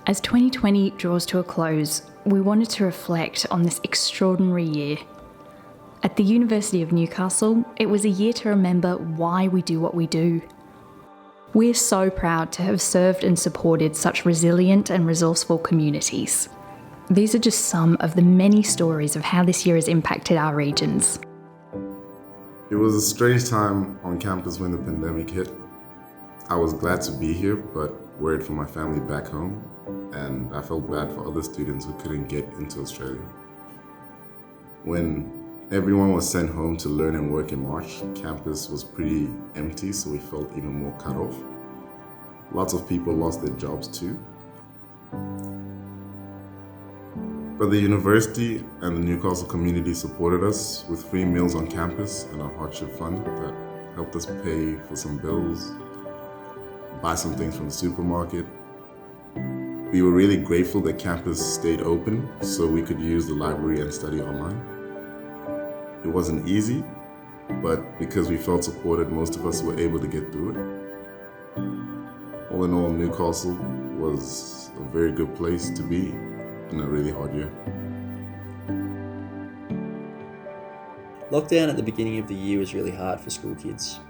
As 2020 draws to a close, we wanted to reflect on this extraordinary year. At the University of Newcastle, it was a year to remember why we do what we do. We're so proud to have served and supported such resilient and resourceful communities. These are just some of the many stories of how this year has impacted our regions. It was a strange time on campus when the pandemic hit. I was glad to be here, but worried for my family back home, and I felt bad for other students who couldn't get into Australia. When everyone was sent home to learn and work in March, campus was pretty empty, so we felt even more cut off. Lots of people lost their jobs too. But the university and the Newcastle community supported us with free meals on campus and a hardship fund that helped us pay for some bills, buy some things from the supermarket. We were really grateful that campus stayed open so we could use the library and study online. It wasn't easy, but because we felt supported, most of us were able to get through it. All in all, Newcastle was a very good place to be in a really hard year. Lockdown at the beginning of the year was really hard for school kids.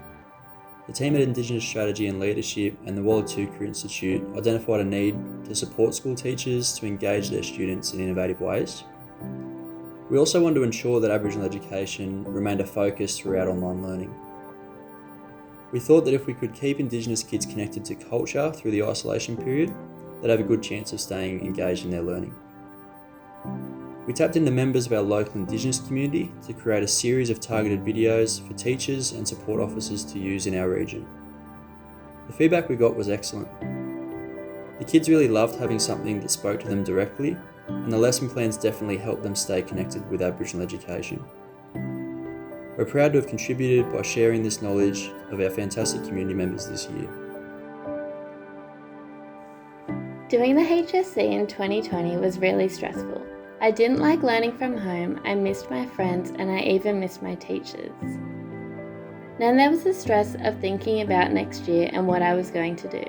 The team at Indigenous Strategy and Leadership and the Walla Career Institute identified a need to support school teachers to engage their students in innovative ways. We also wanted to ensure that Aboriginal education remained a focus throughout online learning. We thought that if we could keep Indigenous kids connected to culture through the isolation period, they'd have a good chance of staying engaged in their learning. We tapped into members of our local Indigenous community to create a series of targeted videos for teachers and support officers to use in our region. The feedback we got was excellent. The kids really loved having something that spoke to them directly, and the lesson plans definitely helped them stay connected with Aboriginal education. We're proud to have contributed by sharing this knowledge of our fantastic community members this year. Doing the HSC in 2020 was really stressful. I didn't like learning from home, I missed my friends, and I even missed my teachers. Then there was the stress of thinking about next year and what I was going to do.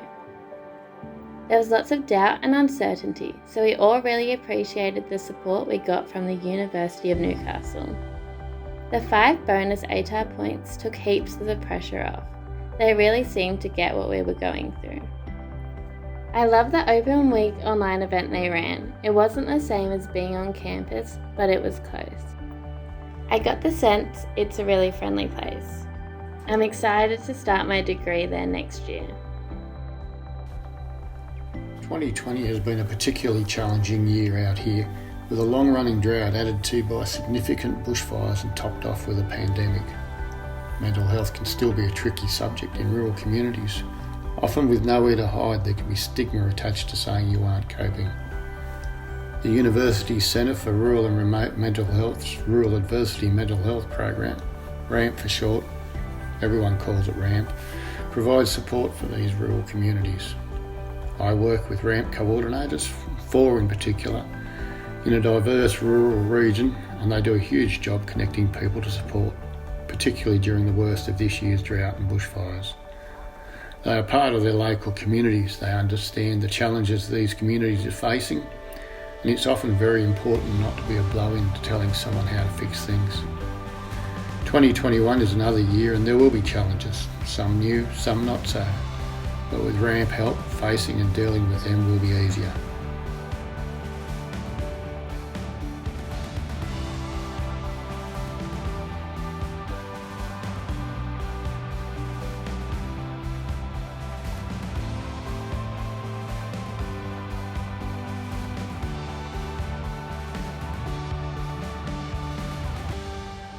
There was lots of doubt and uncertainty, so we all really appreciated the support we got from the University of Newcastle. The 5 bonus ATAR points took heaps of the pressure off. They really seemed to get what we were going through. I love the Open Week online event they ran. It wasn't the same as being on campus, but it was close. I got the sense it's a really friendly place. I'm excited to start my degree there next year. 2020 has been a particularly challenging year out here, with a long-running drought added to by significant bushfires and topped off with a pandemic. Mental health can still be a tricky subject in rural communities. Often with nowhere to hide, there can be stigma attached to saying you aren't coping. The University's Centre for Rural and Remote Mental Health's Rural Adversity Mental Health Program, RAMP for short, everyone calls it RAMP, provides support for these rural communities. I work with RAMP coordinators, 4 in particular, in a diverse rural region, and they do a huge job connecting people to support, particularly during the worst of this year's drought and bushfires. They are part of their local communities. They understand the challenges these communities are facing, and it's often very important not to be a blow-in to telling someone how to fix things. 2021 is another year and there will be challenges, some new, some not so. But with RAMP help, facing and dealing with them will be easier.